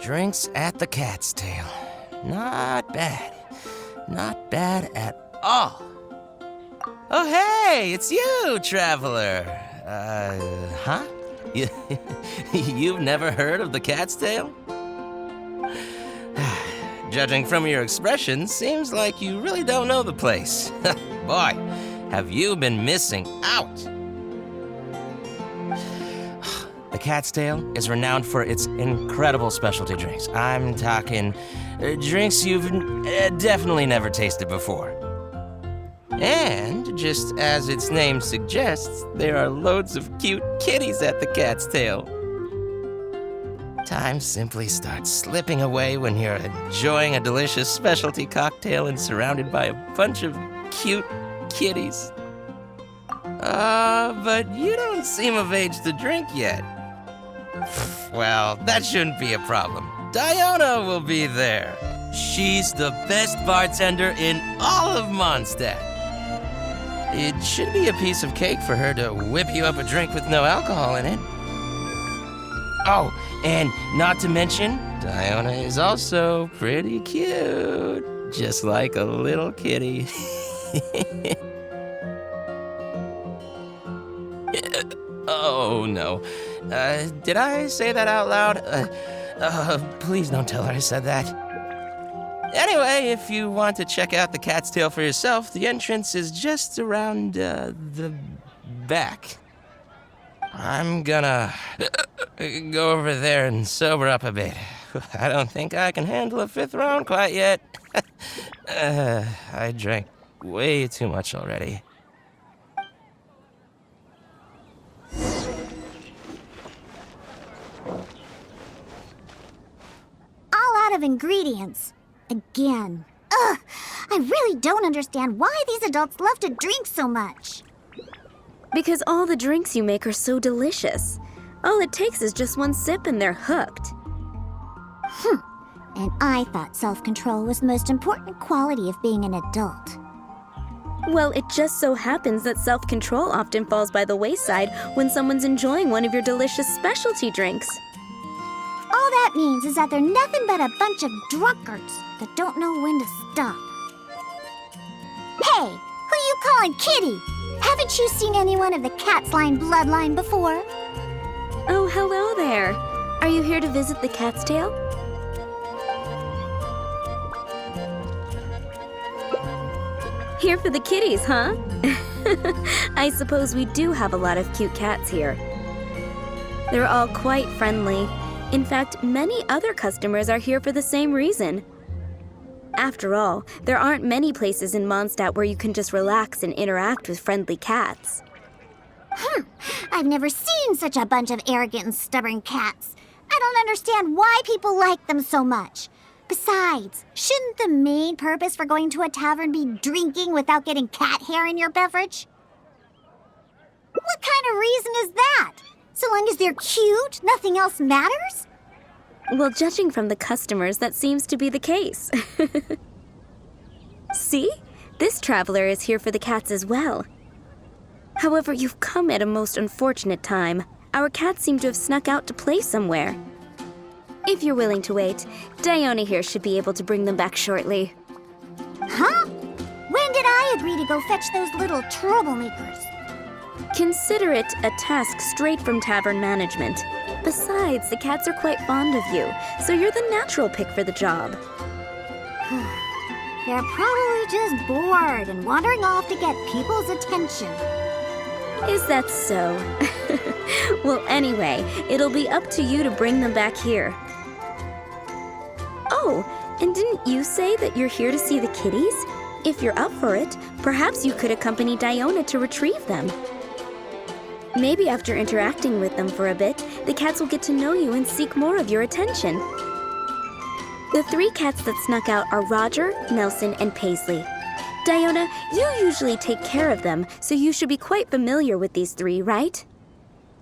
Drinks at the Cat's Tail. Not bad. Not bad at all. Oh, hey, it's you, traveler. Huh? You've never heard of the Cat's Tail? Judging from your expression, seems like you really don't know the place. Boy, have you been missing out. The Cat's Tail is renowned for its incredible specialty drinks. I'm talking drinks you've definitely never tasted before. And, just as its name suggests, there are loads of cute kitties at the Cat's Tail. Time simply starts slipping away when you're enjoying a delicious specialty cocktail and surrounded by a bunch of cute kitties. But you don't seem of age to drink yet. Well, that shouldn't be a problem. Diona will be there. She's the best bartender in all of Mondstadt. It should be a piece of cake for her to whip you up a drink with no alcohol in it. Oh, and not to mention, Diona is also pretty cute, just like a little kitty. Oh, no. Did I say that out loud? Please don't tell her I said that. Anyway, if you want to check out the Cat's Tail for yourself, the entrance is just around, the back. I'm gonna go over there and sober up a bit. I don't think I can handle a 5th round quite yet. I drank way too much already. All out of ingredients. Again. Ugh! I really don't understand why these adults love to drink so much. Because all the drinks you make are so delicious. All it takes is just one sip and they're hooked. And I thought self-control was the most important quality of being an adult. Well, it just so happens that self-control often falls by the wayside when someone's enjoying one of your delicious specialty drinks. All that means is that they're nothing but a bunch of drunkards that don't know when to stop. Hey, who you calling kitty? Haven't you seen anyone of the cat's line bloodline before? Oh, hello there. Are you here to visit the Cat's Tail? Here for the kitties, huh? I suppose we do have a lot of cute cats here. They're all quite friendly. In fact, many other customers are here for the same reason. After all, there aren't many places in Mondstadt where you can just relax and interact with friendly cats. I've never seen such a bunch of arrogant and stubborn cats. I don't understand why people like them so much. Besides, shouldn't the main purpose for going to a tavern be drinking without getting cat hair in your beverage? What kind of reason is that? So long as they're cute, nothing else matters? Well, judging from the customers, that seems to be the case. See? This traveler is here for the cats as well. However, you've come at a most unfortunate time. Our cats seem to have snuck out to play somewhere. If you're willing to wait, Diona here should be able to bring them back shortly. Huh? When did I agree to go fetch those little troublemakers? Consider it a task straight from Tavern management. Besides, the cats are quite fond of you, so you're the natural pick for the job. They're probably just bored and wandering off to get people's attention. Is that so? Well, anyway, it'll be up to you to bring them back here. Oh, and didn't you say that you're here to see the kitties? If you're up for it, perhaps you could accompany Diona to retrieve them. Maybe after interacting with them for a bit, the cats will get to know you and seek more of your attention. The 3 cats that snuck out are Roger, Nelson, and Paisley. Diona, you usually take care of them, so you should be quite familiar with these 3, right?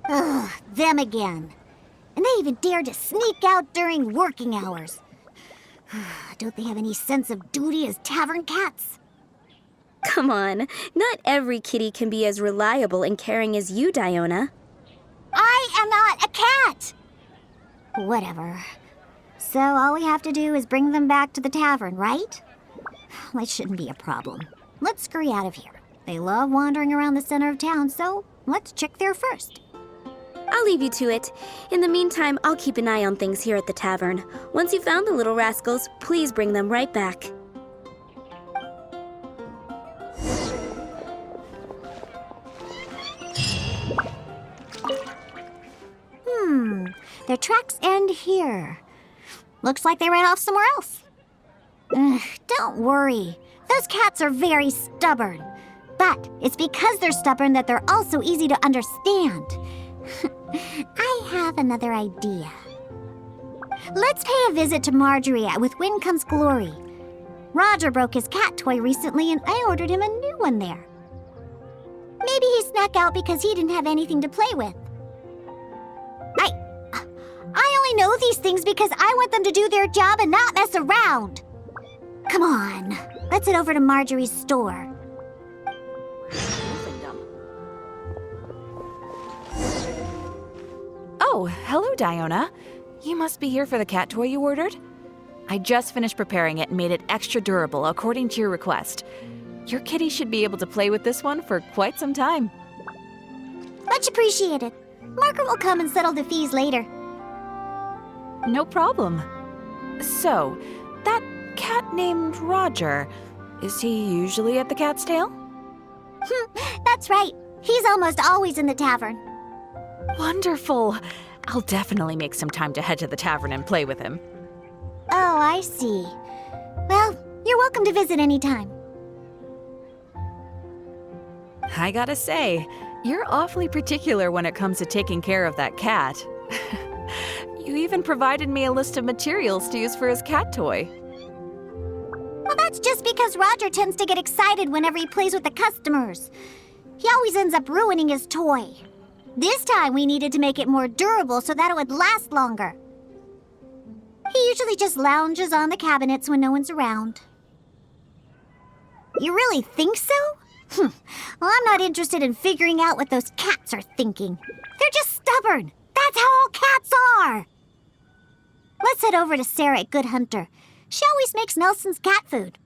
Ugh, them again. And they even dare to sneak out during working hours. Don't they have any sense of duty as tavern cats? Come on, not every kitty can be as reliable and caring as you, Diona. I am not a cat! Whatever. So all we have to do is bring them back to the tavern, right? That shouldn't be a problem. Let's scurry out of here. They love wandering around the center of town, so let's check there first. I'll leave you to it. In the meantime, I'll keep an eye on things here at the tavern. Once you've found the little rascals, please bring them right back. Their tracks end here. Looks like they ran off somewhere else. Don't worry. Those cats are very stubborn. But it's because they're stubborn that they're also easy to understand. I have another idea. Let's pay a visit to Marjorie at With Wind Comes Glory. Roger broke his cat toy recently and I ordered him a new one there. Maybe he snuck out because he didn't have anything to play with. I only know these things because I want them to do their job and not mess around. Come on, let's head over to Marjorie's store. Oh, hello, Diona. You must be here for the cat toy you ordered? I just finished preparing it and made it extra durable according to your request. Your kitty should be able to play with this one for quite some time. Much appreciated. Margaret will come and settle the fees later. No problem. So, that cat named Roger, is he usually at the Cat's Tail? That's right. He's almost always in the tavern. Wonderful. I'll definitely make some time to head to the tavern and play with him. Oh, I see. Well, you're welcome to visit anytime. I gotta say, you're awfully particular when it comes to taking care of that cat. You even provided me a list of materials to use for his cat toy. Well, that's just because Roger tends to get excited whenever he plays with the customers. He always ends up ruining his toy. This time we needed to make it more durable so that it would last longer. He usually just lounges on the cabinets when no one's around. You really think so? Well, I'm not interested in figuring out what those cats are thinking. They're just stubborn. That's how all cats are. Let's head over to Sarah at Good Hunter. She always makes Nelson's cat food.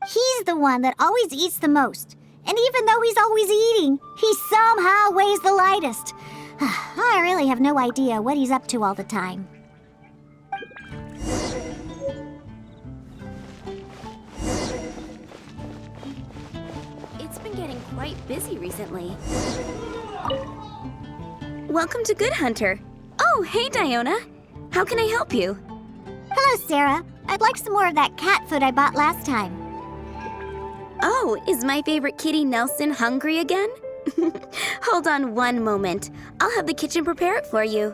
He's the one that always eats the most. And even though he's always eating, he somehow weighs the lightest. I really have no idea what he's up to all the time. It's been getting quite busy recently. Welcome to Good Hunter. Oh, hey, Diona. How can I help you? Hello, Sarah. I'd like some more of that cat food I bought last time. Oh, is my favorite kitty Nelson hungry again? Hold on one moment. I'll have the kitchen prepare it for you.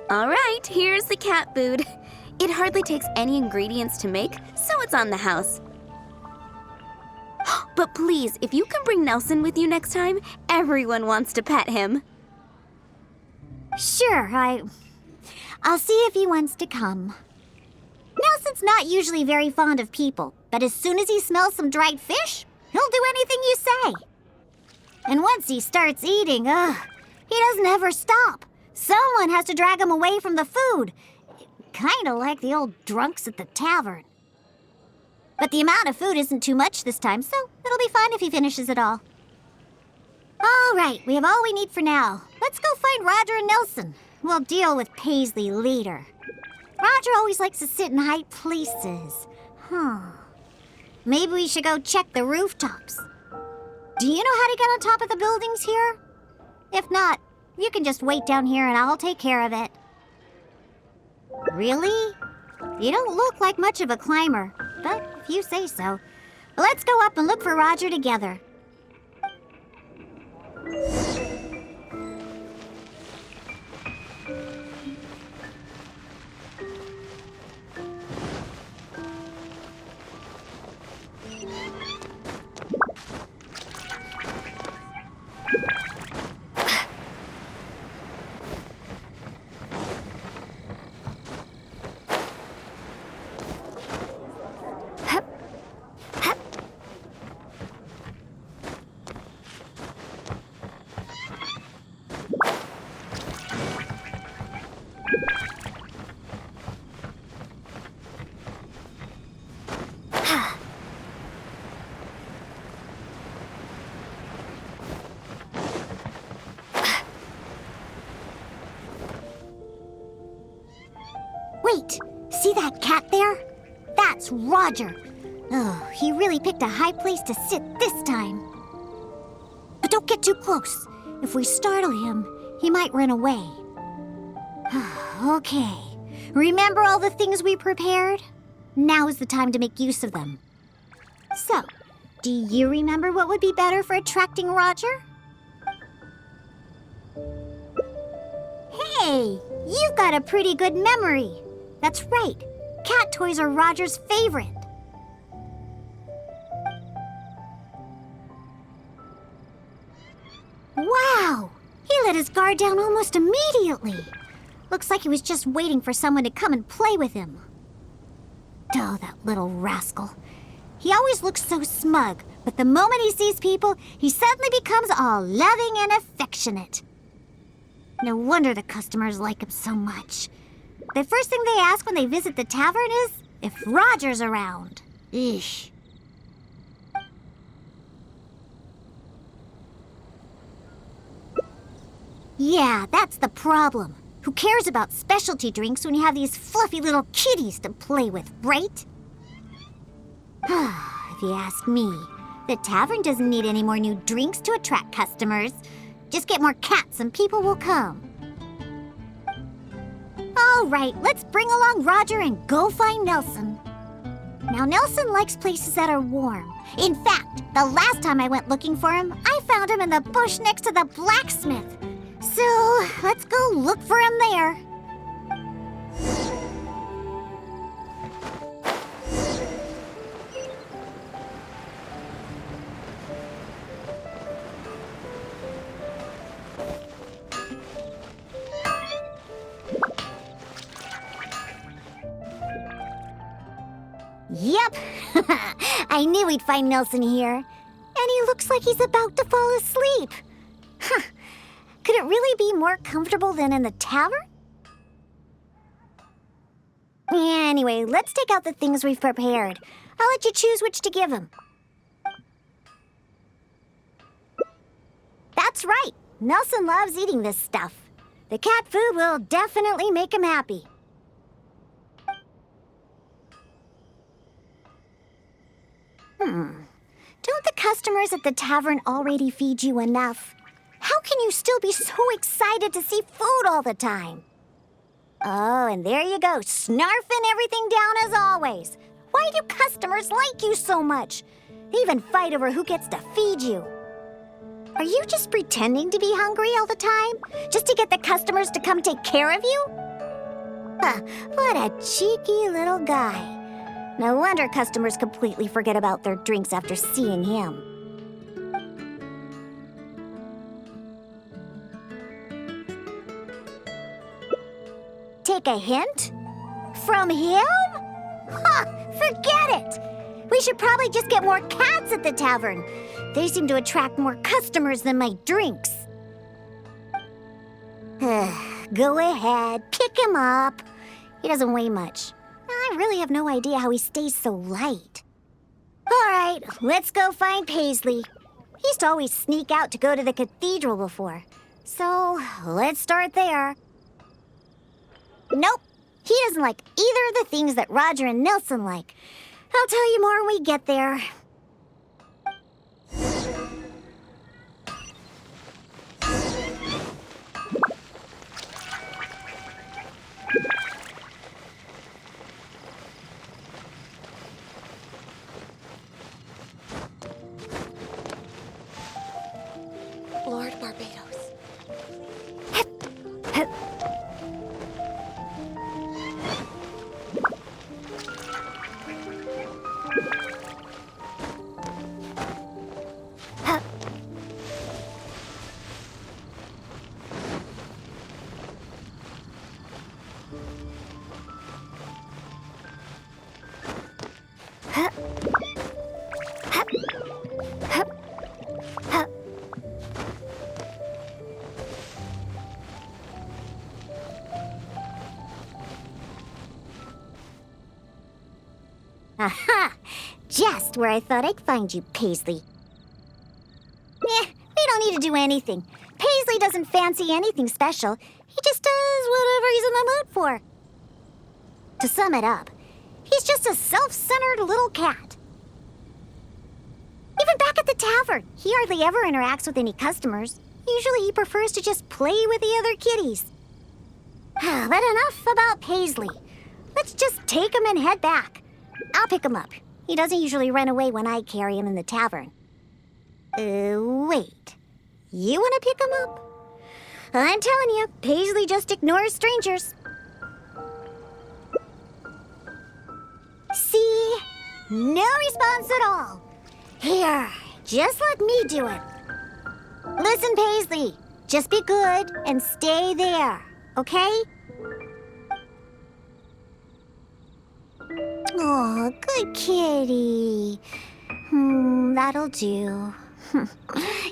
All right, here's the cat food. It hardly takes any ingredients to make, so it's on the house. But please, if you can bring Nelson with you next time, everyone wants to pet him. Sure, I'll see if he wants to come. Nelson's not usually very fond of people, but as soon as he smells some dried fish, he'll do anything you say. And once he starts eating, he doesn't ever stop. Someone has to drag him away from the food. Kind of like the old drunks at the tavern. But the amount of food isn't too much this time, so it'll be fine if he finishes it all. All right, we have all we need for now. Let's go find Roger and Nelson. We'll deal with Paisley later. Roger always likes to sit in high places. Maybe we should go check the rooftops. Do you know how to get on top of the buildings here? If not, you can just wait down here and I'll take care of it. Really? You don't look like much of a climber, but if you say so. Let's go up and look for Roger together. Wait, see that cat there? That's Roger. Oh, he really picked a high place to sit this time. But don't get too close. If we startle him, he might run away. Okay. Remember all the things we prepared? Now is the time to make use of them. So, do you remember what would be better for attracting Roger? Hey, you've got a pretty good memory. That's right. Cat toys are Roger's favorite. Wow! He let his guard down almost immediately. Looks like he was just waiting for someone to come and play with him. Oh, that little rascal. He always looks so smug, but the moment he sees people, he suddenly becomes all loving and affectionate. No wonder the customers like him so much. The first thing they ask when they visit the tavern is if Roger's around. Eesh. Yeah, that's the problem. Who cares about specialty drinks when you have these fluffy little kitties to play with, right? If you ask me, the tavern doesn't need any more new drinks to attract customers. Just get more cats and people will come. All right, let's bring along Roger and go find Nelson. Now, Nelson likes places that are warm. In fact, the last time I went looking for him, I found him in the bush next to the blacksmith. So, let's go look for him there. Yep, I knew we'd find Nelson here. And he looks like he's about to fall asleep. Huh. Could it really be more comfortable than in the tavern? Anyway, let's take out the things we've prepared. I'll let you choose which to give him. That's right. Nelson loves eating this stuff. The cat food will definitely make him happy. Don't the customers at the tavern already feed you enough? How can you still be so excited to see food all the time? Oh, and there you go, snarfing everything down as always. Why do customers like you so much? They even fight over who gets to feed you. Are you just pretending to be hungry all the time? Just to get the customers to come take care of you? What a cheeky little guy. No wonder customers completely forget about their drinks after seeing him. Take a hint? From him? Forget it! We should probably just get more cats at the tavern. They seem to attract more customers than my drinks. Go ahead, pick him up. He doesn't weigh much. I really have no idea how he stays so light. All right, let's go find Paisley. He used to always sneak out to go to the cathedral before. So, let's start there. Nope, he doesn't like either of the things that Roger and Nelson like. I'll tell you more when we get there. Lord Barbados. Aha! Just where I thought I'd find you, Paisley. We don't need to do anything. Paisley doesn't fancy anything special. He just does whatever he's in the mood for. To sum it up, he's just a self-centered little cat. Even back at the tavern, he hardly ever interacts with any customers. Usually he prefers to just play with the other kitties. But enough about Paisley. Let's just take him and head back. I'll pick him up. He doesn't usually run away when I carry him in the tavern. Wait. You want to pick him up? I'm telling you, Paisley just ignores strangers. See? No response at all. Here, just let me do it. Listen, Paisley, just be good and stay there, okay? Oh, good kitty. That'll do.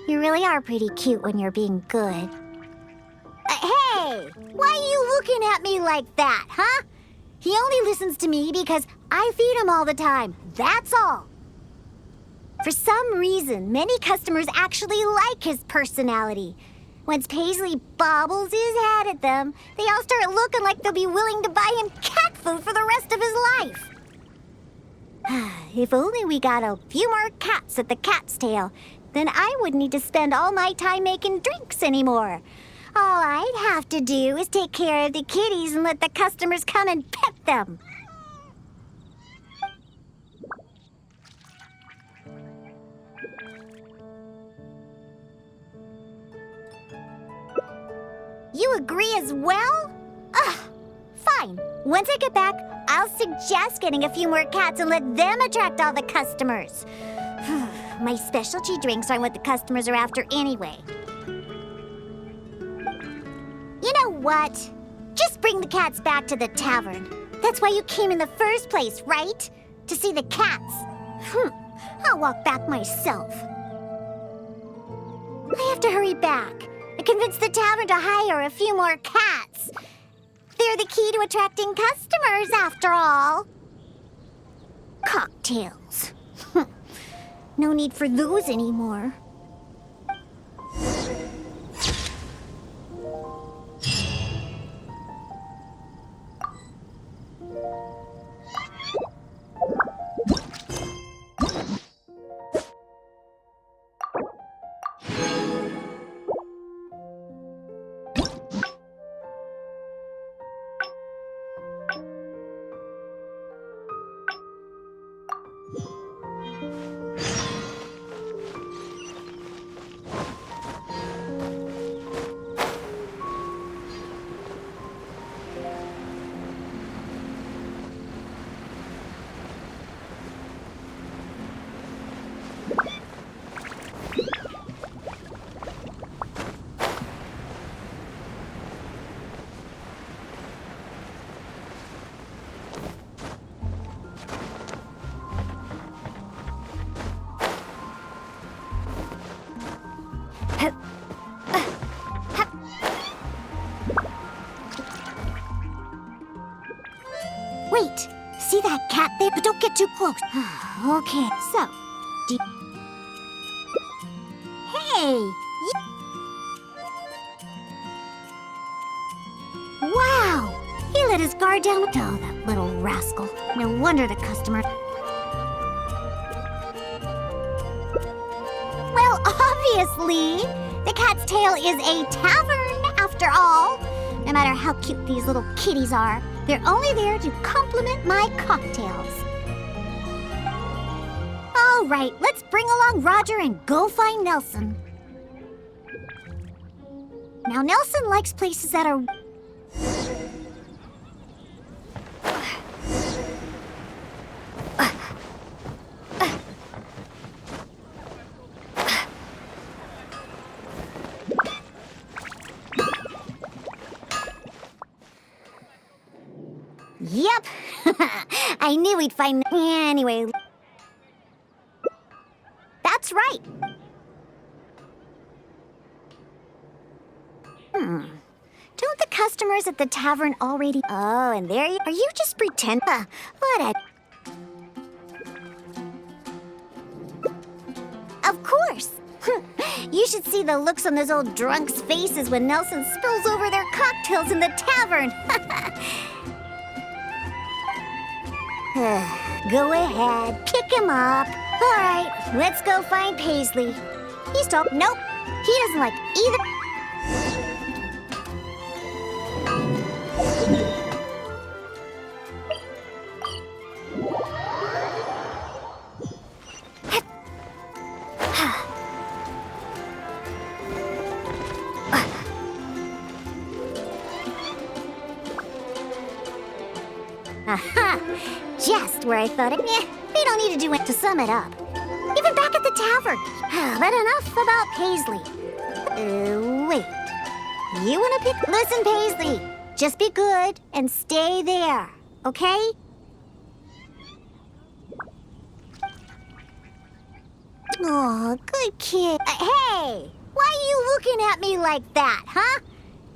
You really are pretty cute when you're being good. Hey! Why are you looking at me like that, huh? He only listens to me because I feed him all the time. That's all. For some reason, many customers actually like his personality. Once Paisley bobbles his head at them, they all start looking like they'll be willing to buy him cat food for the rest of his life. If only we got a few more cats at the cat's tail, then I wouldn't need to spend all my time making drinks anymore. All I'd have to do is take care of the kitties and let the customers come and pet them. You agree as well? Fine. Once I get back, I'll suggest getting a few more cats and let them attract all the customers. My specialty drinks aren't what the customers are after anyway. You know what? Just bring the cats back to the tavern. That's why you came in the first place, right? To see the cats. I'll walk back myself. I have to hurry back. I convinced the tavern to hire a few more cats. They're the key to attracting customers, after all. Cocktails. No need for those anymore. Wait, see that cat there? But don't get too close. Okay, so... Hey! Wow! He let his guard down. Oh, that little rascal. No wonder the customer... Well, obviously! The cat's tail is a tavern, after all. No matter how cute these little kitties are, they're only there to compliment my cocktails. All right, let's bring along Roger and go find Nelson. Now, Nelson likes places that are... Yep, I knew we'd find... Anyway, that's right. Don't the customers at the tavern already... Oh, and there you... Are you just pretend... what a... Of course. You should see the looks on those old drunks' faces when Nelson spills over their cocktails in the tavern. Go ahead, pick him up. All right, let's go find Paisley. He's told. Nope, he doesn't like either. Aha! Just where I thought it. We don't need to do it to sum it up. Even back at the tavern. But enough about Paisley. Wait. You wanna pick? Listen, Paisley. Just be good and stay there, okay? Oh, good kid. Hey! Why are you looking at me like that, huh?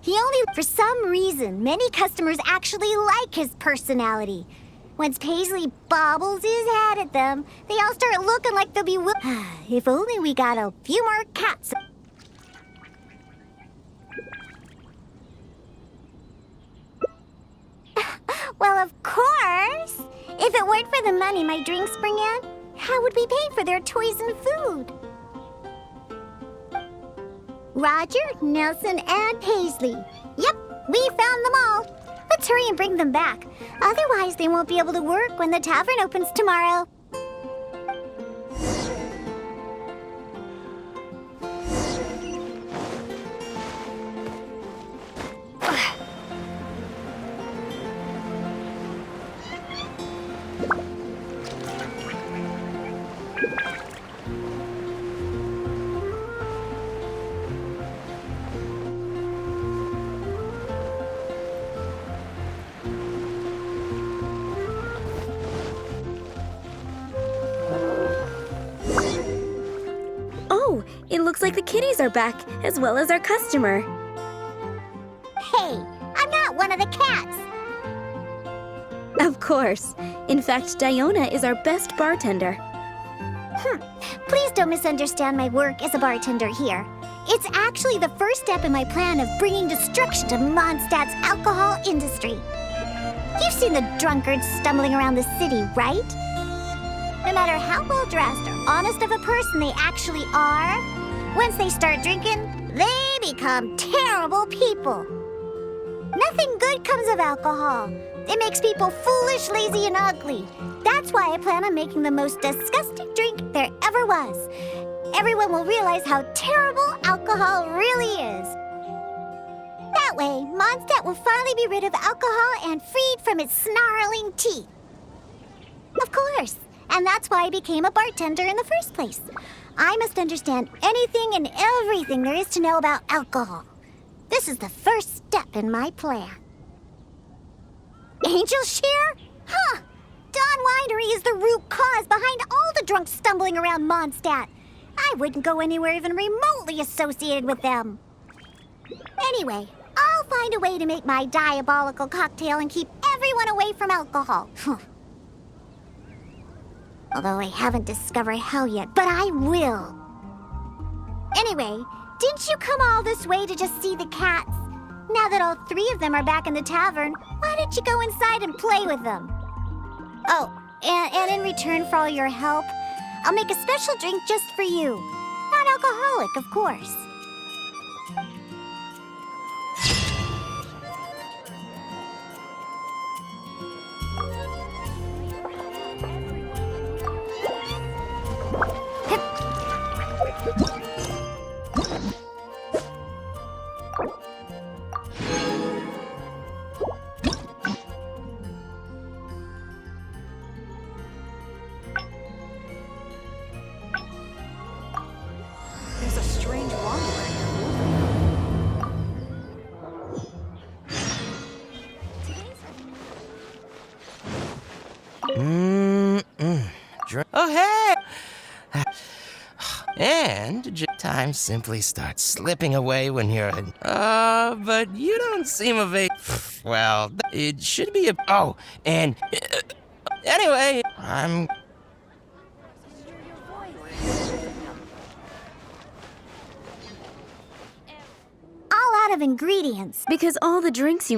He only, for some reason, many customers actually like his personality. Once Paisley bobbles his head at them, they all start looking like they'll be if only we got a few more cats. Well, of course. If it weren't for the money my drinks bring in, how would we pay for their toys and food? Roger, Nelson, and Paisley. Yep, we found them all. Let's hurry and bring them back. Otherwise, they won't be able to work when the tavern opens tomorrow. It looks like the kitties are back, as well as our customer. Hey, I'm not one of the cats. Of course. In fact, Diona is our best bartender. Please don't misunderstand my work as a bartender here. It's actually the first step in my plan of bringing destruction to Mondstadt's alcohol industry. You've seen the drunkards stumbling around the city, right? No matter how well-dressed or honest of a person they actually are, once they start drinking, they become terrible people. Nothing good comes of alcohol. It makes people foolish, lazy, and ugly. That's why I plan on making the most disgusting drink there ever was. Everyone will realize how terrible alcohol really is. That way, Mondstadt will finally be rid of alcohol and freed from its snarling teeth. Of course. And that's why I became a bartender in the first place. I must understand anything and everything there is to know about alcohol. This is the first step in my plan. Angel Shear? Huh! Dawn Winery is the root cause behind all the drunks stumbling around Mondstadt. I wouldn't go anywhere even remotely associated with them. Anyway, I'll find a way to make my diabolical cocktail and keep everyone away from alcohol. Although I haven't discovered how yet, but I will. Anyway, didn't you come all this way to just see the cats? Now that all three of them are back in the tavern, why don't you go inside and play with them? Oh, and in return for all your help, I'll make a special drink just for you. Non-alcoholic, of course. There's a strange wanderer Oh, hey! And time simply starts slipping away when you're in. But you don't seem of a. Well, it should be a. Oh, and. Anyway, I'm. All out of ingredients. Because all the drinks you...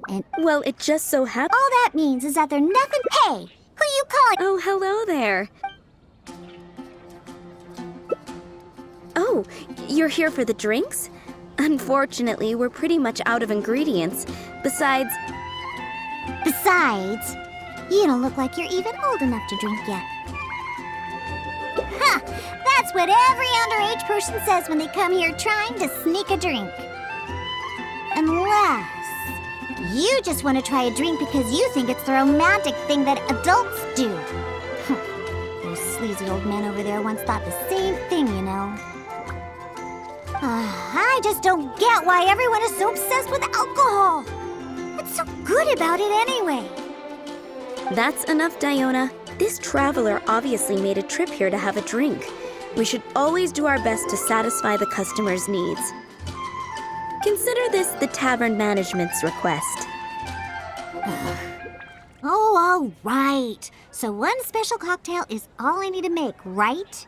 And Well, it just so happens. all that means is that they're nothing. Hey, who you calling? Oh, hello there. Oh, you're here for the drinks? Unfortunately, we're pretty much out of ingredients. Besides, You don't look like you're even old enough to drink yet. Huh, that's what every underage person says when they come here trying to sneak a drink. Unless you just want to try a drink because you think it's the romantic thing that adults do. Those sleazy old men over there once thought the same thing, you know. I just don't get why everyone is so obsessed with alcohol. What's so good about it anyway? that's enough, Diona. This traveler obviously made a trip here to have a drink. We should always do our best to satisfy the customer's needs. Consider this the tavern management's request. Oh, all right. So one special cocktail is all I need to make, right?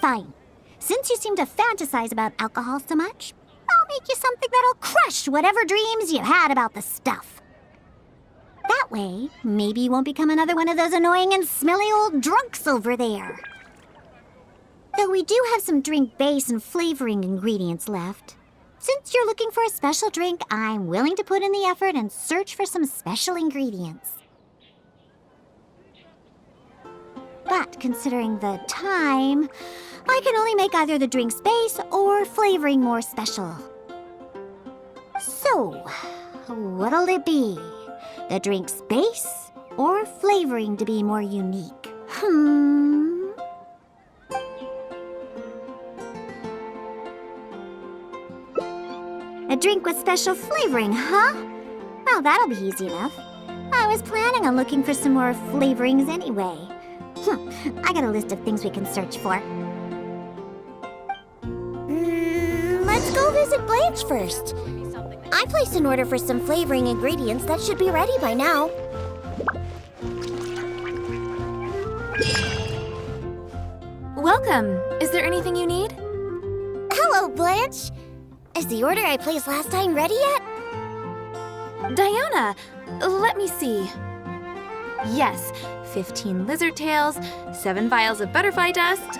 Fine. Since you seem to fantasize about alcohol so much, I'll make you something that'll crush whatever dreams you had about the stuff. That way, maybe you won't become another one of those annoying and smelly old drunks over there. Though we do have some drink base and flavoring ingredients left. Since you're looking for a special drink, I'm willing to put in the effort and search for some special ingredients. But considering the time, I can only make either the drink's base or flavoring more special. So, what'll it be? The drink's base or flavoring to be more unique? A drink with special flavoring, huh? Well, that'll be easy enough. I was planning on looking for some more flavorings anyway. I got a list of things we can search for. Let's go visit Blanche first. I placed an order for some flavoring ingredients that should be ready by now. Welcome. Is there anything you need? Hello, Blanche. Is the order I placed last time ready yet? Diona, let me see. Yes, 15 lizard tails, 7 vials of butterfly dust.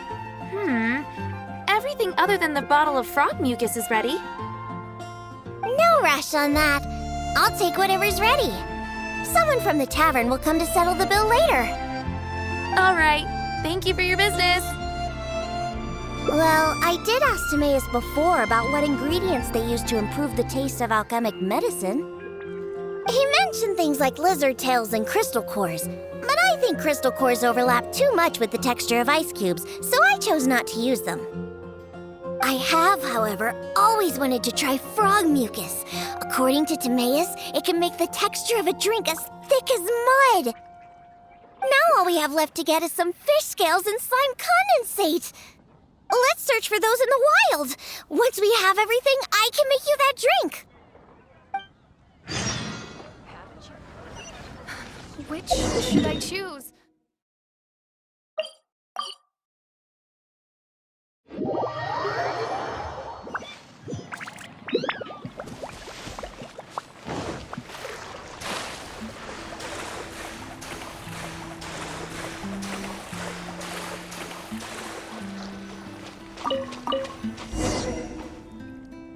Everything other than the bottle of frog mucus is ready. No rush on that. I'll take whatever's ready. Someone from the tavern will come to settle the bill later. All right. Thank you for your business. Well, I did ask Timaeus before about what ingredients they use to improve the taste of alchemic medicine. He mentioned things like lizard tails and crystal cores, but I think crystal cores overlap too much with the texture of ice cubes, so I chose not to use them. I have, however, always wanted to try frog mucus. According to Timaeus, it can make the texture of a drink as thick as mud. Now all we have left to get is some fish scales and slime condensate. Let's search for those in the wild. Once we have everything, I can make you that drink. Which should I choose?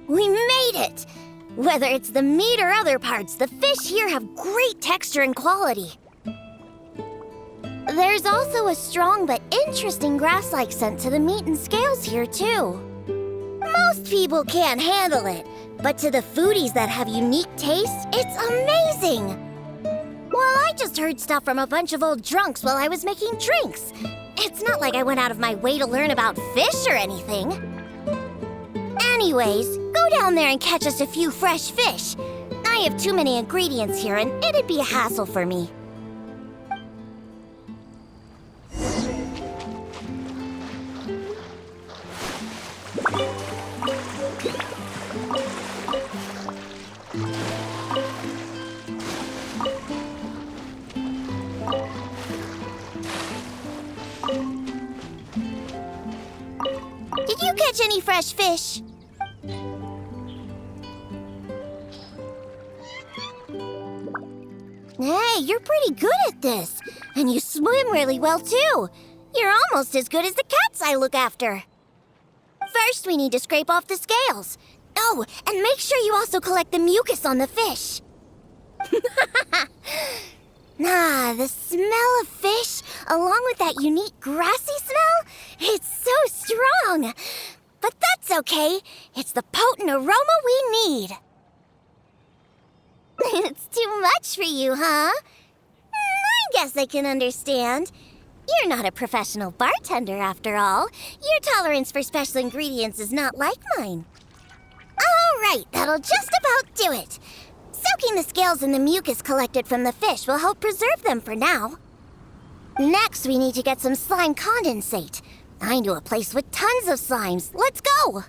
We made it! Whether it's the meat or other parts, the fish here have great texture and quality. There's also a strong but interesting grass-like scent to the meat and scales here, too. Most people can't handle it, but to the foodies that have unique tastes, it's amazing! Well, I just heard stuff from a bunch of old drunks while I was making drinks. It's not like I went out of my way to learn about fish or anything. Anyways, go down there and catch us a few fresh fish. I have too many ingredients here, and it'd be a hassle for me. Did you catch any fresh fish? Hey, you're pretty good at this. And you swim really well, too. You're almost as good as the cats I look after. First, we need to scrape off the scales. Oh, and make sure you also collect the mucus on the fish. The smell of fish, along with that unique grassy smell, it's so strong. But that's okay. It's the potent aroma we need. It's too much for you, huh? I guess I can understand. You're not a professional bartender, after all. Your tolerance for special ingredients is not like mine. All right, that'll just about do it. Soaking the scales in the mucus collected from the fish will help preserve them for now. Next, we need to get some slime condensate. I know a place with tons of slimes. Let's go!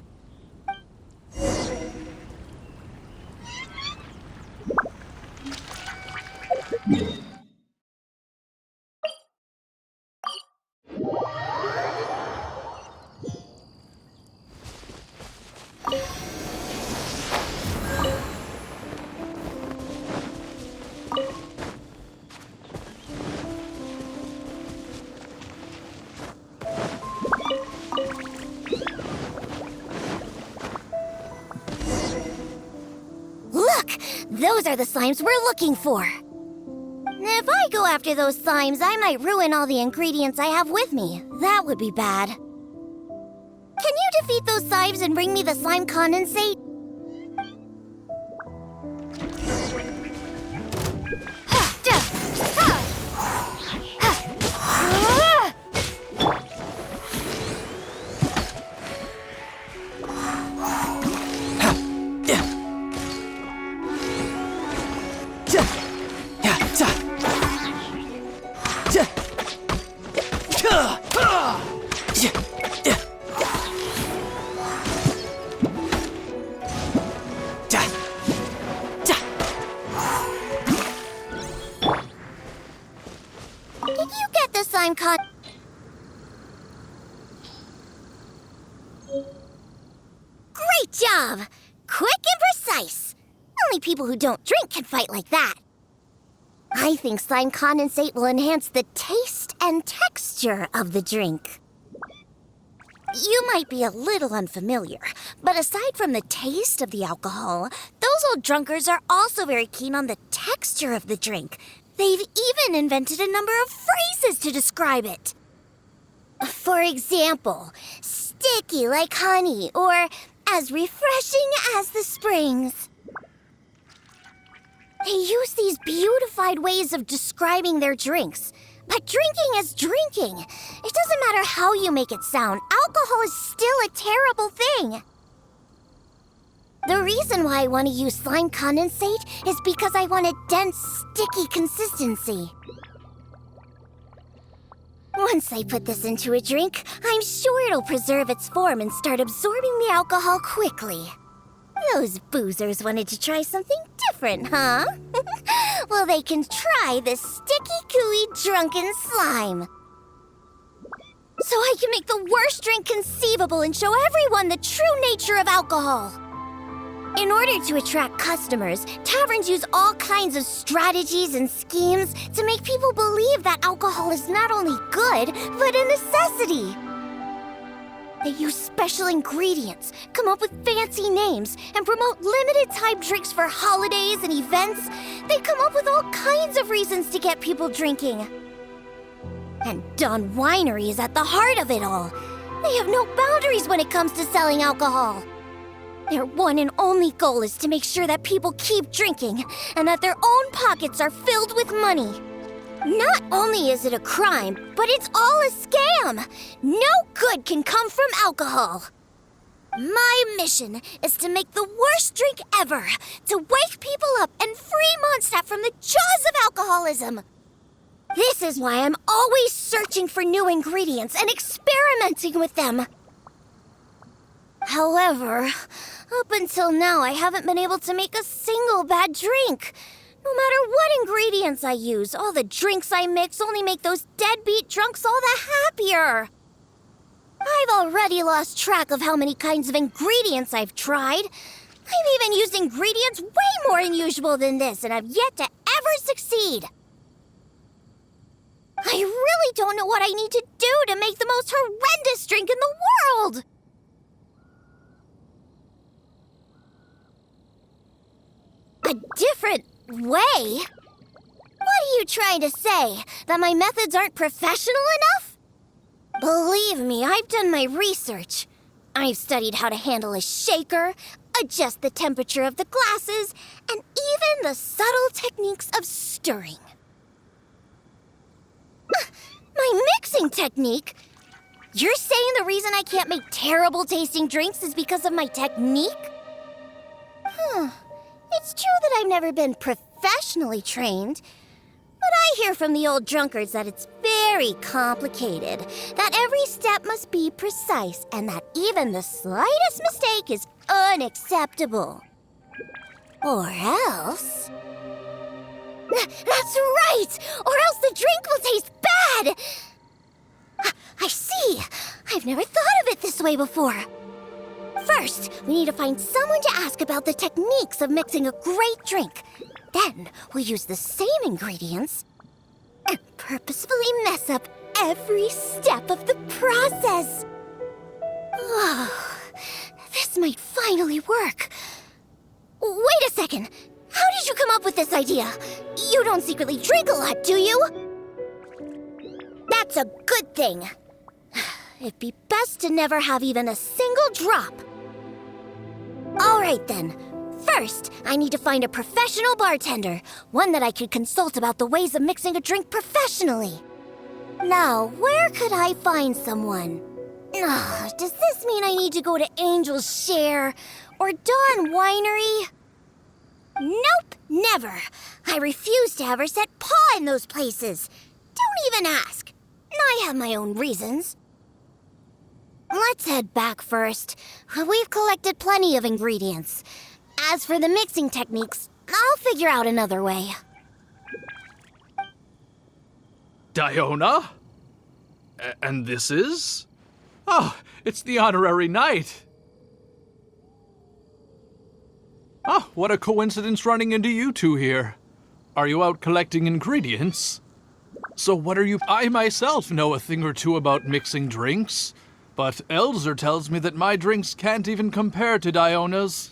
Look! Those are the slimes we're looking for. If I go after those slimes, I might ruin all the ingredients I have with me. That would be bad. Can you defeat those slimes and bring me the slime condensate? Did you get the slime con... Great job! Quick and precise. Only people who don't drink can fight like that. I think slime condensate will enhance the taste and texture of the drink. You might be a little unfamiliar, but aside from the taste of the alcohol, those old drunkards are also very keen on the texture of the drink. They've even invented a number of phrases to describe it. For example, sticky like honey, or as refreshing as the springs. They use these beautified ways of describing their drinks. But drinking is drinking. It doesn't matter how you make it sound. Alcohol is still a terrible thing. The reason why I want to use slime condensate is because I want a dense, sticky consistency. Once I put this into a drink, I'm sure it'll preserve its form and start absorbing the alcohol quickly. Those boozers wanted to try something different, huh? Well, they can try the sticky, gooey, drunken slime. So I can make the worst drink conceivable and show everyone the true nature of alcohol. In order to attract customers, taverns use all kinds of strategies and schemes to make people believe that alcohol is not only good, but a necessity. They use special ingredients, come up with fancy names, and promote limited-time drinks for holidays and events. They come up with all kinds of reasons to get people drinking. And Dawn Winery is at the heart of it all. They have no boundaries when it comes to selling alcohol. Their one and only goal is to make sure that people keep drinking and that their own pockets are filled with money. Not only is it a crime, but it's all a scam. No good can come from alcohol. My mission is to make the worst drink ever, to wake people up and free Mondstadt from the jaws of alcoholism. This is why I'm always searching for new ingredients and experimenting with them. However, up until now, I haven't been able to make a single bad drink. No matter what ingredients I use, all the drinks I mix only make those deadbeat drunks all the happier. I've already lost track of how many kinds of ingredients I've tried. I've even used ingredients way more unusual than this, and I've yet to never succeed. I really don't know what I need to do to make the most horrendous drink in the world. A different way? What are you trying to say? That my methods aren't professional enough? Believe me, I've done my research. I've studied how to handle a shaker, adjust the temperature of the glasses, and even the subtle techniques of stirring. My mixing technique? You're saying the reason I can't make terrible tasting drinks is because of my technique? It's true that I've never been professionally trained, but I hear from the old drunkards that it's very complicated, that every step must be precise, and that even the slightest mistake is unacceptable. Or else... That's right! Or else the drink will taste bad! I see! I've never thought of it this way before. First, we need to find someone to ask about the techniques of mixing a great drink. Then, we'll use the same ingredients and purposefully mess up every step of the process. Oh, this might finally work. Wait a second! How did you come up with this idea? You don't secretly drink a lot, do you? That's a good thing. It'd be best to never have even a single drop. All right, then. First, I need to find a professional bartender, one that I could consult about the ways of mixing a drink professionally. Now, where could I find someone? Does this mean I need to go to Angel's Share or Dawn Winery? Nope, never. I refuse to ever set paw in those places. Don't even ask. I have my own reasons. Let's head back first. We've collected plenty of ingredients. As for the mixing techniques, I'll figure out another way. Diona? And this is? Oh, it's the honorary knight. Oh, what a coincidence running into you two here. Are you out collecting ingredients? So what are you— I myself know a thing or two about mixing drinks, but Elzer tells me that my drinks can't even compare to Diona's.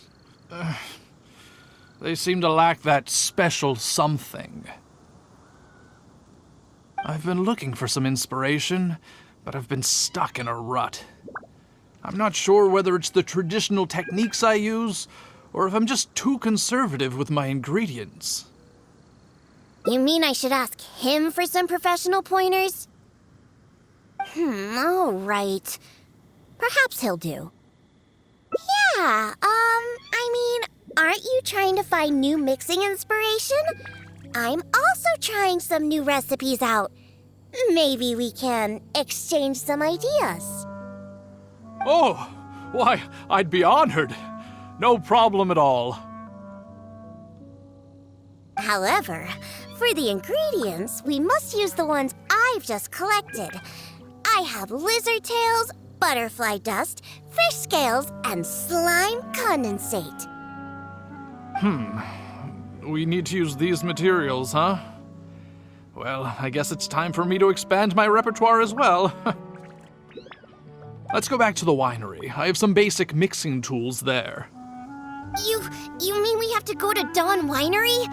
They seem to lack that special something. I've been looking for some inspiration, but I've been stuck in a rut. I'm not sure whether it's the traditional techniques I use, or if I'm just too conservative with my ingredients. You mean I should ask him for some professional pointers? All right. Perhaps he'll do. Yeah, aren't you trying to find new mixing inspiration? I'm also trying some new recipes out. Maybe we can exchange some ideas. Oh, why, I'd be honored. No problem at all. However, for the ingredients, we must use the ones I've just collected. I have lizard tails, butterfly dust, fish scales, and slime condensate. We need to use these materials, huh? Well, I guess it's time for me to expand my repertoire as well. Let's go back to the winery. I have some basic mixing tools there. You mean we have to go to Dawn Winery?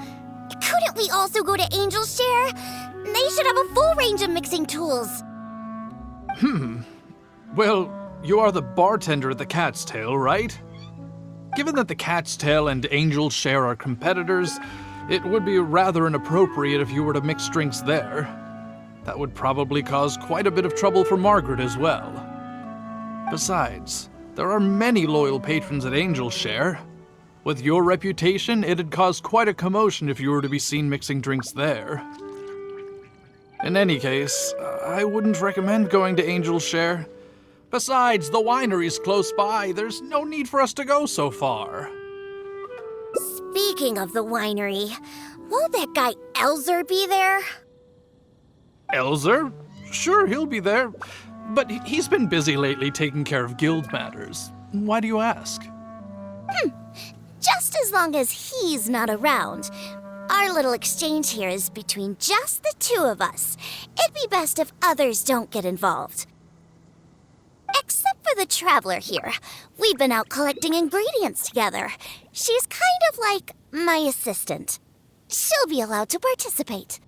Couldn't we also go to Angel's Share? They should have a full range of mixing tools. Well, you are the bartender at the Cat's Tail, right? Given that the Cat's Tail and Angel's Share are competitors, it would be rather inappropriate if you were to mix drinks there. That would probably cause quite a bit of trouble for Margaret as well. Besides, there are many loyal patrons at Angel's Share. With your reputation, it'd cause quite a commotion if you were to be seen mixing drinks there. In any case, I wouldn't recommend going to Angel's Share. Besides, the winery's close by. There's no need for us to go so far. Speaking of the winery, won't that guy Elzer be there? Elzer? Sure, he'll be there. But he's been busy lately taking care of guild matters. Why do you ask? Just as long as he's not around. Our little exchange here is between just the two of us. It'd be best if others don't get involved. Except for the traveler here. We've been out collecting ingredients together. She's kind of like my assistant. She'll be allowed to participate.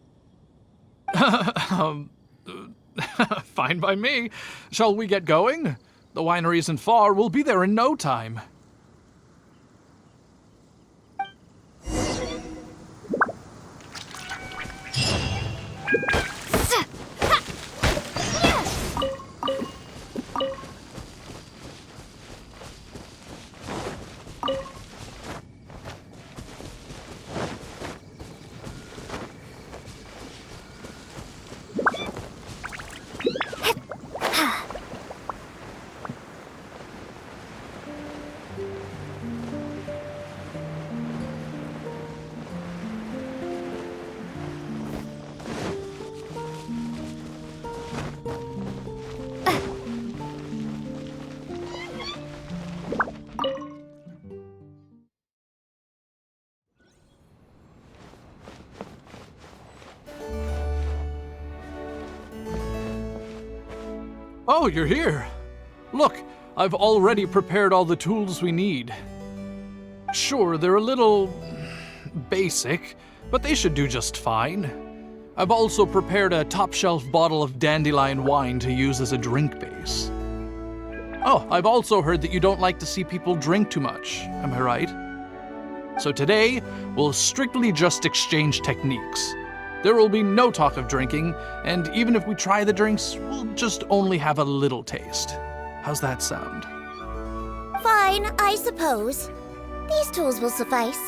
Fine by me. Shall we get going? The winery isn't far. We'll be there in no time. Oh, you're here. Look, I've already prepared all the tools we need. Sure, they're a little basic, but they should do just fine. I've also prepared a top-shelf bottle of dandelion wine to use as a drink base. Oh, I've also heard that you don't like to see people drink too much, am I right? So today, we'll strictly just exchange techniques. There will be no talk of drinking, and even if we try the drinks, we'll just only have a little taste. How's that sound? Fine, I suppose. These tools will suffice.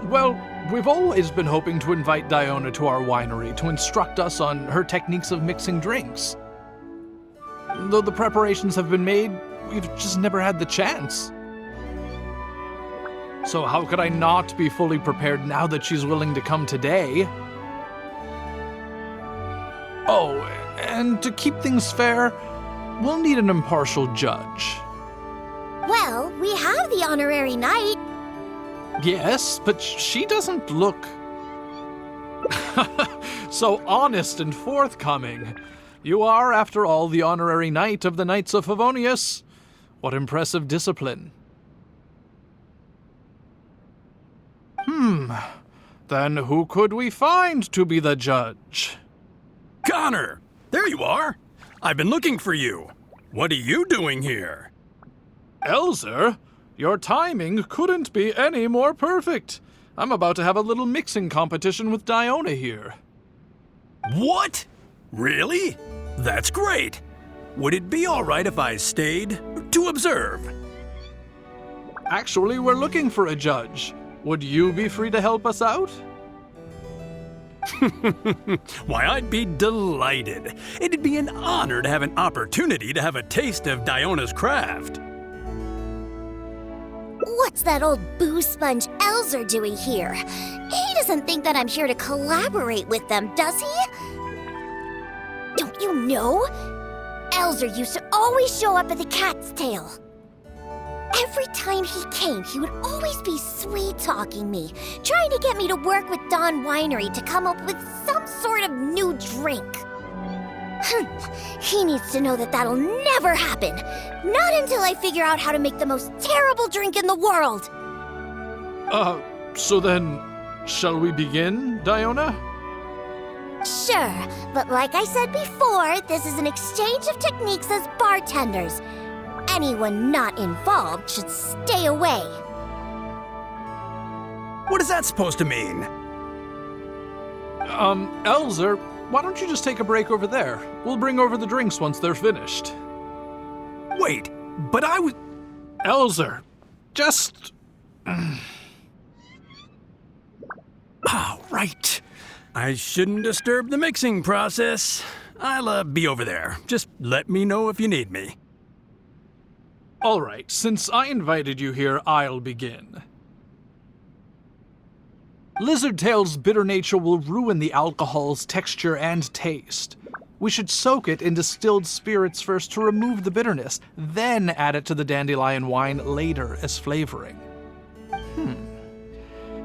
Well, we've always been hoping to invite Diona to our winery to instruct us on her techniques of mixing drinks. Though the preparations have been made, we've just never had the chance. So how could I not be fully prepared now that she's willing to come today? Oh, and to keep things fair, we'll need an impartial judge. Well, we have the honorary knight. Yes, but she doesn't look so honest and forthcoming. You are, after all, the honorary knight of the Knights of Favonius. What impressive discipline. Then who could we find to be the judge? Connor! There you are! I've been looking for you. What are you doing here? Elzer, your timing couldn't be any more perfect. I'm about to have a little mixing competition with Diona here. What? Really? That's great. Would it be all right if I stayed to observe? Actually, we're looking for a judge. Would you be free to help us out? Why, I'd be delighted. It'd be an honor to have an opportunity to have a taste of Diona's craft. What's that old boo sponge Elzer doing here? He doesn't think that I'm here to collaborate with them, does he? Don't you know? Elzer used to always show up at the Cat's Tail. Every time he came, he would always be sweet-talking me, trying to get me to work with Dawn Winery to come up with some sort of new drink. He needs to know that that'll never happen. Not until I figure out how to make the most terrible drink in the world. So then, shall we begin, Diona? Sure, but like I said before, this is an exchange of techniques as bartenders. Anyone not involved should stay away. What is that supposed to mean? Elzer, why don't you just take a break over there? We'll bring over the drinks once they're finished. Wait, but I was... Elzer, just... Oh, right. I shouldn't disturb the mixing process. I'll be over there. Just let me know if you need me. All right, since I invited you here, I'll begin. Lizardtail's bitter nature will ruin the alcohol's texture and taste. We should soak it in distilled spirits first to remove the bitterness, then add it to the dandelion wine later as flavoring.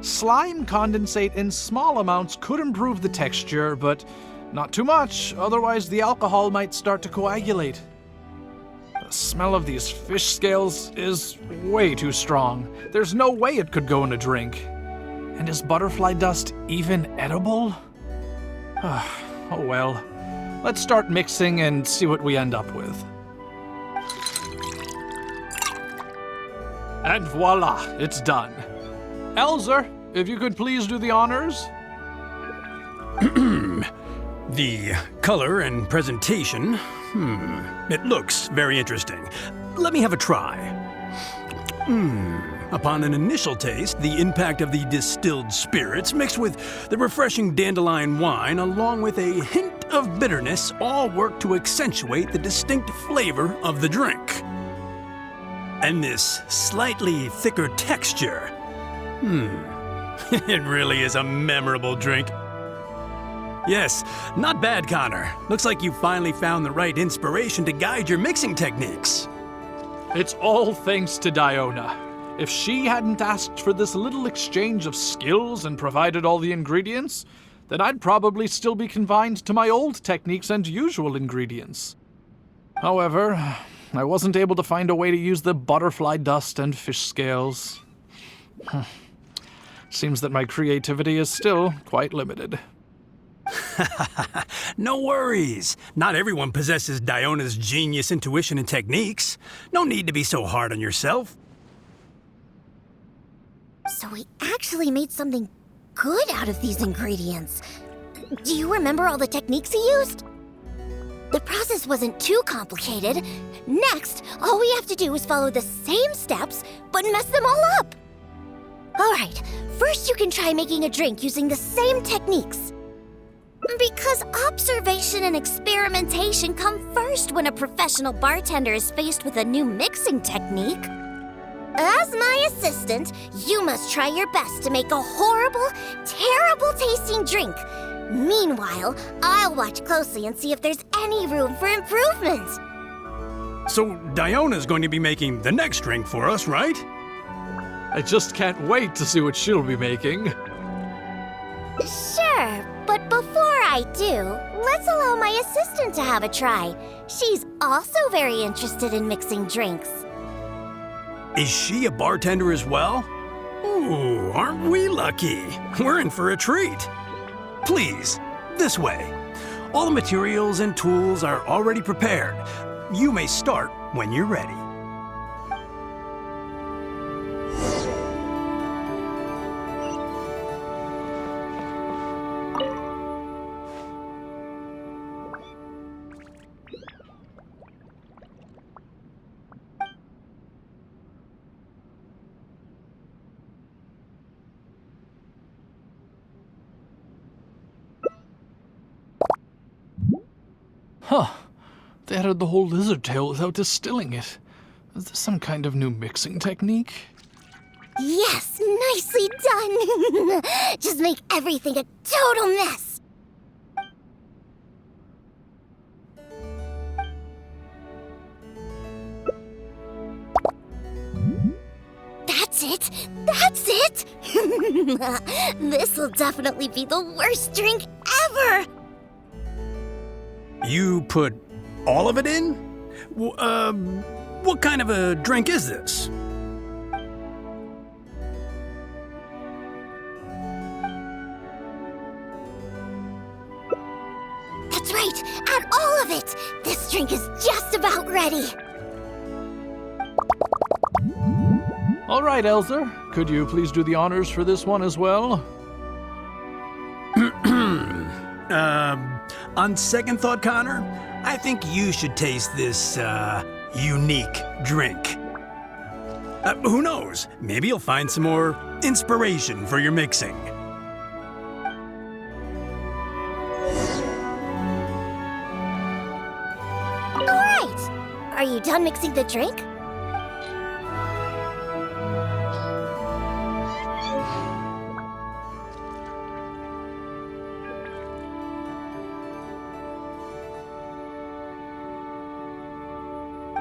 Slime condensate in small amounts could improve the texture, but not too much, otherwise the alcohol might start to coagulate. The smell of these fish scales is way too strong. There's no way it could go in a drink. And is butterfly dust even edible? Oh well. Let's start mixing and see what we end up with. And voila, it's done. Elzer, if you could please do the honors. The color and presentation, it looks very interesting. Let me have a try. Upon an initial taste, the impact of the distilled spirits mixed with the refreshing dandelion wine along with a hint of bitterness all work to accentuate the distinct flavor of the drink. And this slightly thicker texture, it really is a memorable drink. Yes, not bad, Connor. Looks like you finally found the right inspiration to guide your mixing techniques. It's all thanks to Diona. If she hadn't asked for this little exchange of skills and provided all the ingredients, then I'd probably still be confined to my old techniques and usual ingredients. However, I wasn't able to find a way to use the butterfly dust and fish scales. Seems that my creativity is still quite limited. No worries. Not everyone possesses Diona's genius intuition and techniques. No need to be so hard on yourself. So we actually made something good out of these ingredients. Do you remember all the techniques he used? The process wasn't too complicated. Next, all we have to do is follow the same steps, but mess them all up. All right, first you can try making a drink using the same techniques. Because observation and experimentation come first when a professional bartender is faced with a new mixing technique. As my assistant, you must try your best to make a horrible, terrible tasting drink. Meanwhile, I'll watch closely and see if there's any room for improvement. So Diona's going to be making the next drink for us, right? I just can't wait to see what she'll be making. Sure, but before I do, let's allow my assistant to have a try. She's also very interested in mixing drinks. Is she a bartender as well? Ooh, aren't we lucky? We're in for a treat. Please, this way. All the materials and tools are already prepared. You may start when you're ready. Huh. They added the whole lizard tail without distilling it. Is this some kind of new mixing technique? Yes, nicely done. Just make everything a total mess. That's it. That's it. This'll definitely be the worst drink ever. You put all of it in? What kind of a drink is this? That's right. Add all of it. This drink is just about ready. All right, Elzer. Could you please do the honors for this one as well? On second thought, Connor, I think you should taste this, unique drink. Who knows? Maybe you'll find some more inspiration for your mixing. All right. Are you done mixing the drink?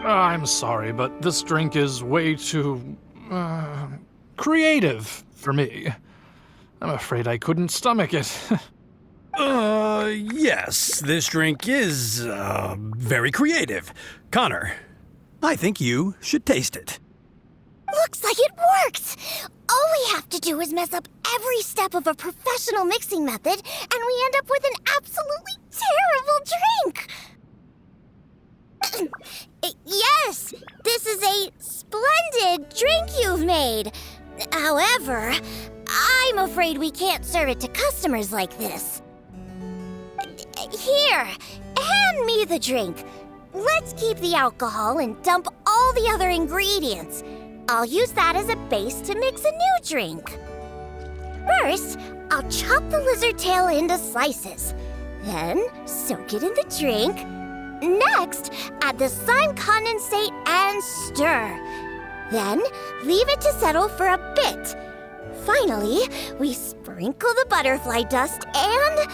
I'm sorry, but this drink is way too, creative for me. I'm afraid I couldn't stomach it. Yes, this drink is, very creative. Connor, I think you should taste it. Looks like it worked! All we have to do is mess up every step of a professional mixing method, and we end up with an absolutely terrible drink! Yes, this is a splendid drink you've made. However, I'm afraid we can't serve it to customers like this. Here, hand me the drink. Let's keep the alcohol and dump all the other ingredients. I'll use that as a base to mix a new drink. First, I'll chop the lizard tail into slices. Then, soak it in the drink. Next, add the slime condensate and stir. Then, leave it to settle for a bit. Finally, we sprinkle the butterfly dust and...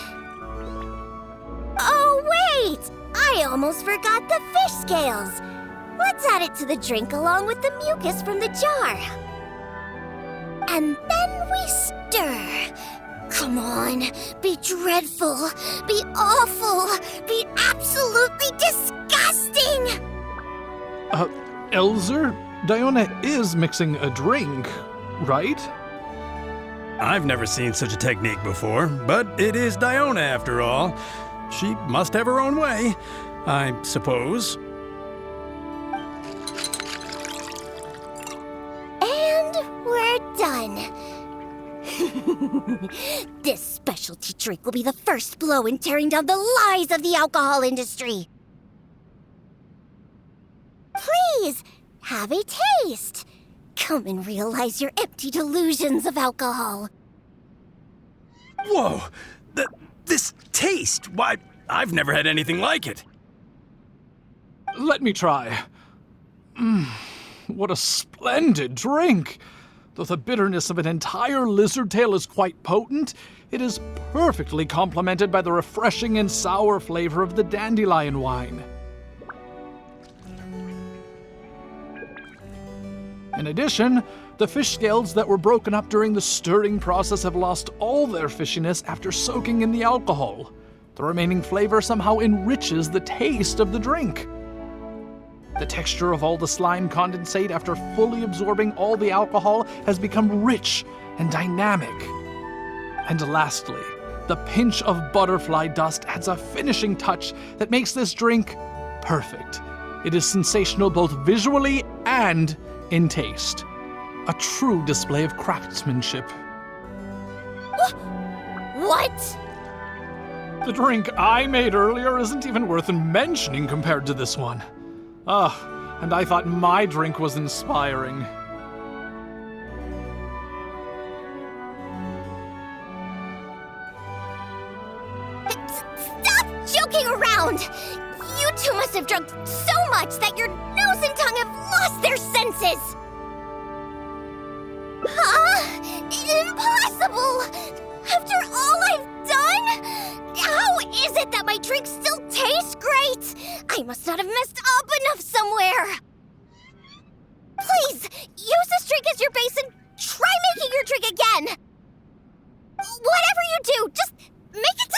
Oh, wait! I almost forgot the fish scales. Let's add it to the drink along with the mucus from the jar. And then we stir. Come on, be dreadful, be awful, be absolutely disgusting! Elzer, Diona is mixing a drink, right? I've never seen such a technique before, but it is Diona after all. She must have her own way, I suppose. And we're done. This specialty drink will be the first blow in tearing down the lies of the alcohol industry. Please, have a taste. Come and realize your empty delusions of alcohol. Whoa! This taste! Why, I've never had anything like it. Let me try. What a splendid drink! Though the bitterness of an entire lizard tail is quite potent, it is perfectly complemented by the refreshing and sour flavor of the dandelion wine. In addition, the fish scales that were broken up during the stirring process have lost all their fishiness after soaking in the alcohol. The remaining flavor somehow enriches the taste of the drink. The texture of all the slime condensate after fully absorbing all the alcohol has become rich and dynamic. And lastly, the pinch of butterfly dust adds a finishing touch that makes this drink perfect. It is sensational both visually and in taste. A true display of craftsmanship. What? The drink I made earlier isn't even worth mentioning compared to this one. And I thought my drink was inspiring. Stop joking around! You two must have drunk so much that your nose and tongue have lost their senses! Huh? Impossible! After all I've done? How is it that my drink still tastes great? I must not have messed up enough somewhere! Please, use this drink as your base and try making your drink again! Whatever you do, just make it